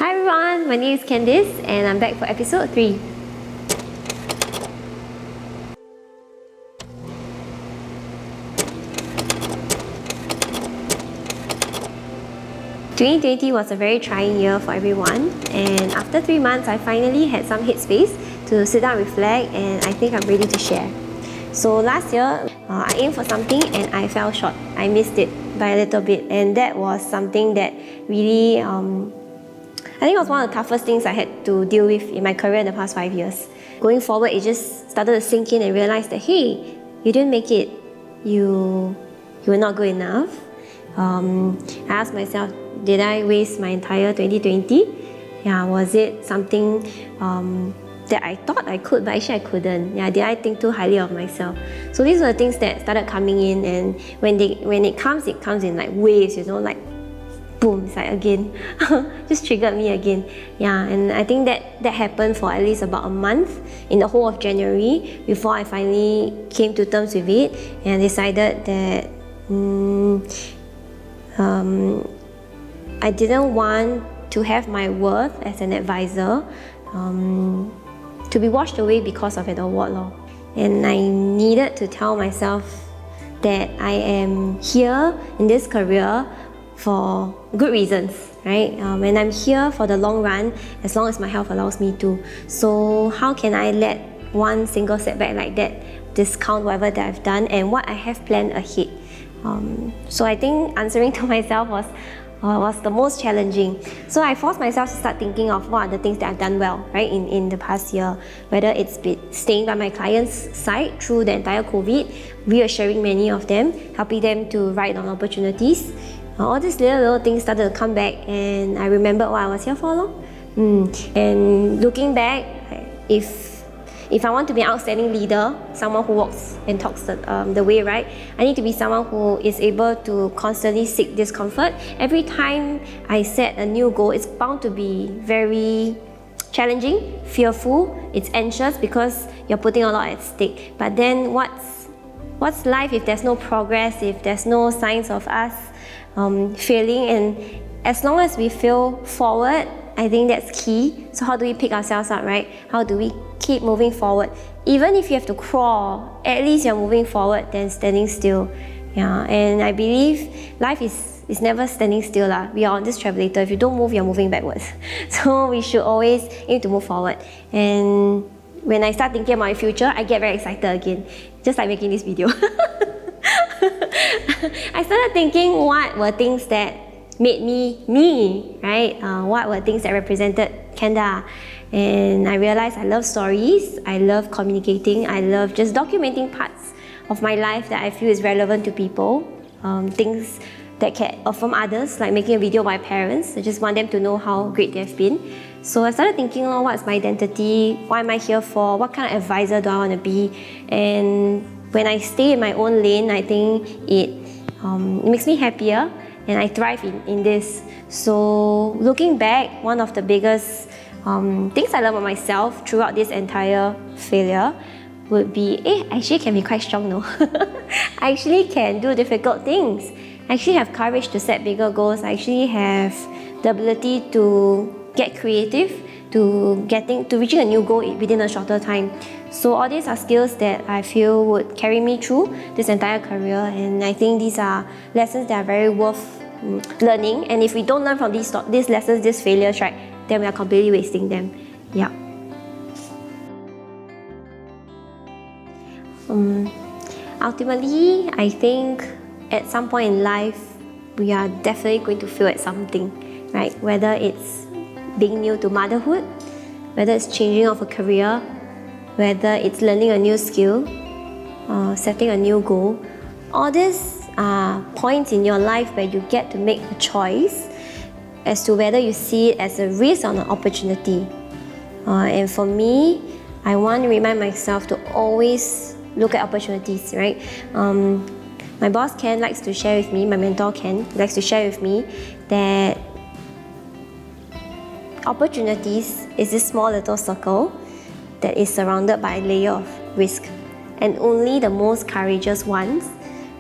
Hi everyone, my name is Candice and I'm back for episode 3. (2020) was a very trying year for everyone, and after 3 months I finally had some headspace to sit down and reflect, and I think I'm ready to share. So last year, I aimed for something and I fell short. I missed it by a little bit, and that was something that really I think it was one of the toughest things I had to deal with in my career in the past 5 years. Going forward, it just started to sink in and realize that, hey, you didn't make it. You were not good enough. I asked myself, did I waste my entire 2020? Yeah, was it something that I thought I could, but actually I couldn't? Yeah, did I think too highly of myself? So these were the things that started coming in, and when it comes in like waves, like boom, it's like again, just triggered me again. Yeah, and I think that happened for at least about a month in the whole of January before I finally came to terms with it and decided that I didn't want to have my worth as an advisor to be washed away because of an award. And I needed to tell myself that I am here in this career for good reasons, right? And I'm here for the long run as long as my health allows me to. So how can I let one single setback like that discount whatever that I've done and what I have planned ahead? So I think answering to myself was the most challenging. So I forced myself to start thinking of what are the things that I've done well, right, in the past year. Whether it's been staying by my clients' side through the entire COVID, reassuring many of them, helping them to ride on opportunities. All these little things started to come back, and I remembered what I was here for. And looking back, if I want to be an outstanding leader, someone who walks and talks the way, right, I need to be someone who is able to constantly seek discomfort. Every time I set a new goal, it's bound to be very challenging, fearful, it's anxious because you're putting a lot at stake. But then what's life if there's no progress, if there's no signs of us failing? And as long as we fail forward, I think that's key. So how do we pick ourselves up, right? How do we keep moving forward? Even if you have to crawl, at least you're moving forward than standing still. Yeah, and I believe life is never standing still. We are on this travelator. If you don't move, you're moving backwards. So we should always aim to move forward. And when I start thinking about my future, I get very excited again, just like making this video. I started thinking what were things that made me, right? What were things that represented Kenda? And I realized I love stories, I love communicating, I love just documenting parts of my life that I feel is relevant to people, things that can affirm others, like making a video of my parents. I just want them to know how great they've been. So I started thinking, what's my identity? What am I here for? What kind of advisor do I want to be? And when I stay in my own lane, I think it makes me happier, and I thrive in this. So looking back, one of the biggest things I learned about myself throughout this entire failure would be, I actually can be quite strong, no? I actually can do difficult things. I actually have courage to set bigger goals. I actually have the ability to get creative, to reaching a new goal within a shorter time. So all these are skills that I feel would carry me through this entire career, and I think these are lessons that are very worth learning. And if we don't learn from these lessons, these failures, right, then we are completely wasting them. Yeah. Ultimately, I think at some point in life, we are definitely going to fail at something, right? Whether it's being new to motherhood, whether it's changing of a career, whether it's learning a new skill, setting a new goal. All these are points in your life where you get to make a choice as to whether you see it as a risk or an opportunity. And for me, I want to remind myself to always look at opportunities, right? My boss Ken likes to share with me, my mentor Ken likes to share with me that opportunities is this small little circle that is surrounded by a layer of risk, and only the most courageous ones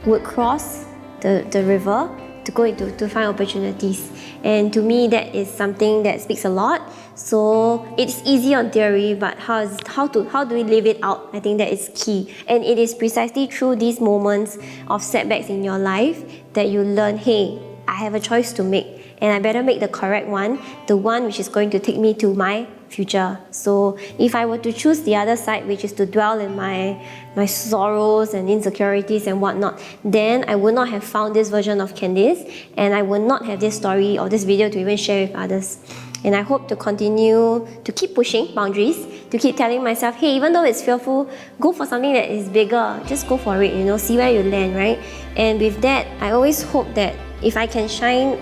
would cross the river to go into to find opportunities. And to me, that is something that speaks a lot. So it's easy on theory, but how do we live it out? I think that is key. And it is precisely through these moments of setbacks in your life that you learn, hey, I have a choice to make, and I better make the correct one, the one which is going to take me to my future. So if I were to choose the other side, which is to dwell in my sorrows and insecurities and whatnot, then I would not have found this version of Candice, and I would not have this story or this video to even share with others. And I hope to continue to keep pushing boundaries, to keep telling myself, hey, even though it's fearful, go for something that is bigger. Just go for it, see where you land, right? And with that, I always hope that if I can shine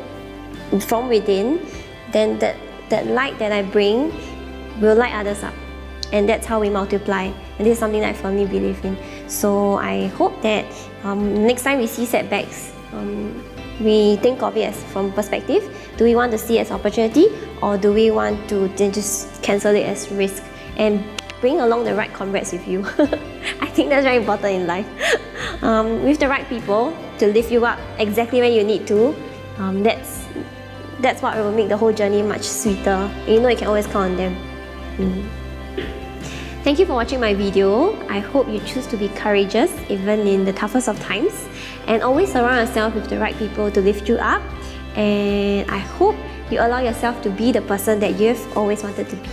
from within, then that light that I bring will light others up. And that's how we multiply. And this is something that I firmly believe in. So I hope that next time we see setbacks, we think of it as from perspective. Do we want to see it as opportunity, or do we want to then just cancel it as risk and bring along the right comrades with you? I think that's very important in life. With the right people to lift you up exactly when you need to, that's what will make the whole journey much sweeter. You can always count on them. Thank you for watching my video. I hope you choose to be courageous even in the toughest of times, and always surround yourself with the right people to lift you up. And I hope you allow yourself to be the person that you've always wanted to be.